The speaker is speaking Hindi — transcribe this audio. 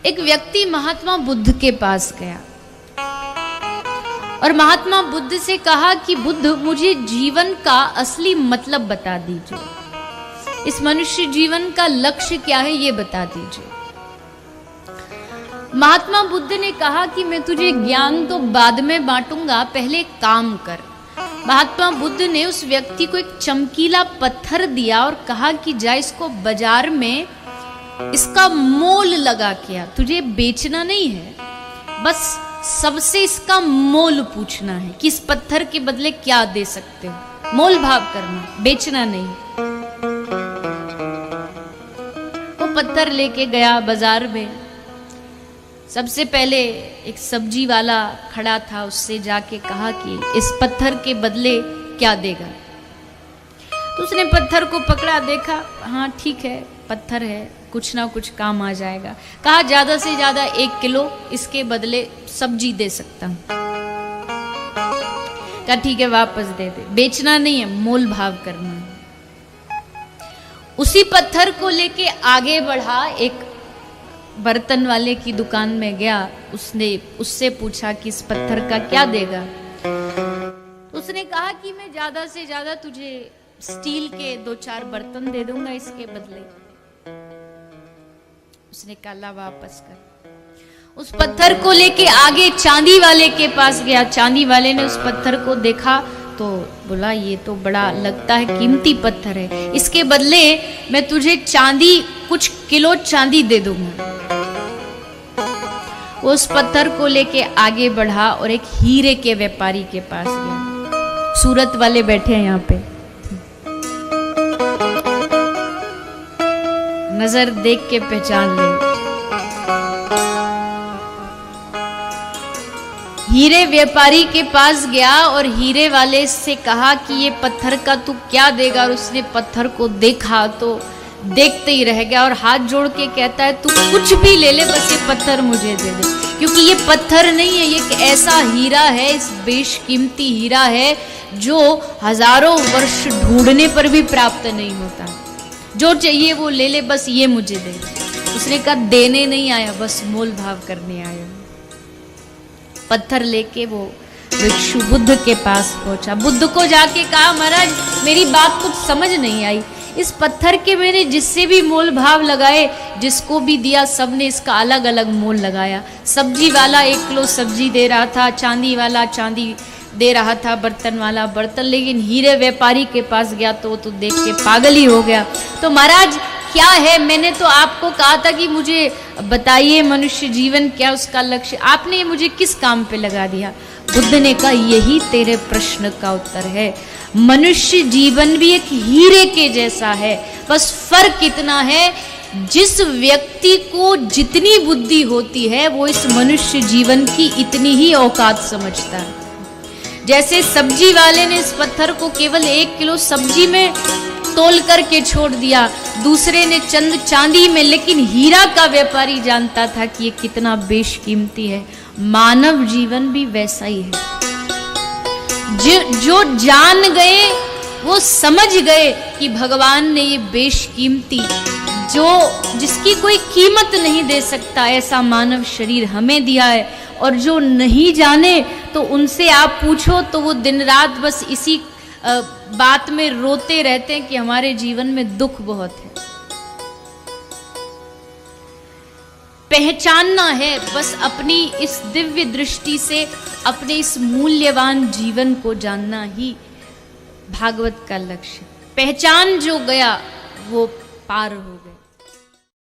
एक व्यक्ति महात्मा बुद्ध के पास गया और महात्मा बुद्ध से कहा कि बुद्ध, मुझे जीवन का असली मतलब बता दीजिए, इस मनुष्य जीवन का लक्ष्य क्या है ये बता दीजिए। महात्मा बुद्ध ने कहा कि मैं तुझे ज्ञान तो बाद में बांटूंगा, पहले काम कर। महात्मा बुद्ध ने उस व्यक्ति को एक चमकीला पत्थर दिया और कहा कि जा इसको बाजार में इसका मोल लगा के आ, तुझे बेचना नहीं है, बस सबसे इसका मोल पूछना है कि इस पत्थर के बदले क्या दे सकते हो, मोल भाव करना, बेचना नहीं। वो पत्थर लेके गया बाजार में। सबसे पहले एक सब्जी वाला खड़ा था, उससे जाके कहा कि इस पत्थर के बदले क्या देगा। तो उसने पत्थर को पकड़ा, देखा हाँ ठीक है पत्थर है, कुछ ना कुछ काम आ जाएगा। कहा ज्यादा से ज्यादा 1 किलो इसके बदले सब्जी दे सकता हूं। कहा ठीक है वापस दे दे, बेचना नहीं है, मोल भाव करना है। उसी पत्थर को लेके आगे बढ़ा, एक बर्तन वाले की दुकान में गया, उससे पूछा कि इस पत्थर का क्या देगा। उसने कहा कि मैं ज्यादा से ज्यादा तुझे स्टील के 2-4 बर्तन दे दूंगा इसके बदले। उसने कहा वापस कर। उस पत्थर को लेके आगे चांदी वाले के पास गया। चांदी वाले ने उस पत्थर को देखा तो बोला ये तो बड़ा लगता है कीमती पत्थर है, इसके बदले मैं तुझे चांदी, कुछ किलो चांदी दे दूंगा। वो उस पत्थर को लेके आगे बढ़ा और एक हीरे के व्यापारी के पास गया। सूरत वाले बैठे हैं यहाँ पे, नजर देख के पहचान ले। हीरे व्यापारी के पास गया और हीरे वाले से कहा कि ये पत्थर का तू क्या देगा। और उसने पत्थर को देखा तो देखते ही रह गया और हाथ जोड़ के कहता है तू कुछ भी ले ले, बस ये पत्थर मुझे दे दे, क्योंकि ये पत्थर नहीं है, ये एक ऐसा हीरा है, इस बेशकीमती हीरा है जो हजारों वर्ष ढूंढने पर भी प्राप्त नहीं होता। जो चाहिए वो ले ले, बस ये मुझे दे। उसने कहा देने नहीं आया, बस मोल भाव करने आया। पत्थर लेके वो भिक्षु बुद्ध के पास पहुंचा। बुद्ध को जाके कहा महाराज मेरी बात कुछ समझ नहीं आई, इस पत्थर के मैंने जिससे भी मोल भाव लगाए, जिसको भी दिया सबने इसका अलग अलग मोल लगाया। सब्जी वाला 1 किलो सब्जी दे रहा था, चांदी वाला चांदी दे रहा था, बर्तन वाला बर्तन, लेकिन हीरे व्यापारी के पास गया तो वो तो देख के पागल ही हो गया। तो महाराज क्या है, मैंने तो आपको कहा था कि मुझे बताइए मनुष्य जीवन क्या उसका लक्ष्य, आपने मुझे किस काम पे लगा दिया। बुद्ध ने कहा यही तेरे प्रश्न का उत्तर है, मनुष्य जीवन भी एक हीरे के जैसा है, बस फर्क इतना है जिस व्यक्ति को जितनी बुद्धि होती है वो इस मनुष्य जीवन की इतनी ही औकात समझता है। जैसे सब्जी वाले ने इस पत्थर को केवल 1 किलो सब्जी में तोल करके छोड़ दिया, दूसरे ने चंद चांदी में, लेकिन हीरा का व्यापारी जानता था कि ये कितना बेशकीमती है। मानव जीवन भी वैसा ही है। जो जान गए वो समझ गए कि भगवान ने ये बेशकीमती, जिसकी कोई कीमत नहीं दे सकता, ऐसा मानव शरीर हमें दिया है। और जो नहीं जाने तो उनसे आप पूछो तो वो दिन रात बस इसी बात में रोते रहते हैं कि हमारे जीवन में दुख बहुत है। पहचानना है बस अपनी इस दिव्य दृष्टि से, अपने इस मूल्यवान जीवन को जानना ही भागवत का लक्ष्य। पहचान जो गया वो पार हो गया।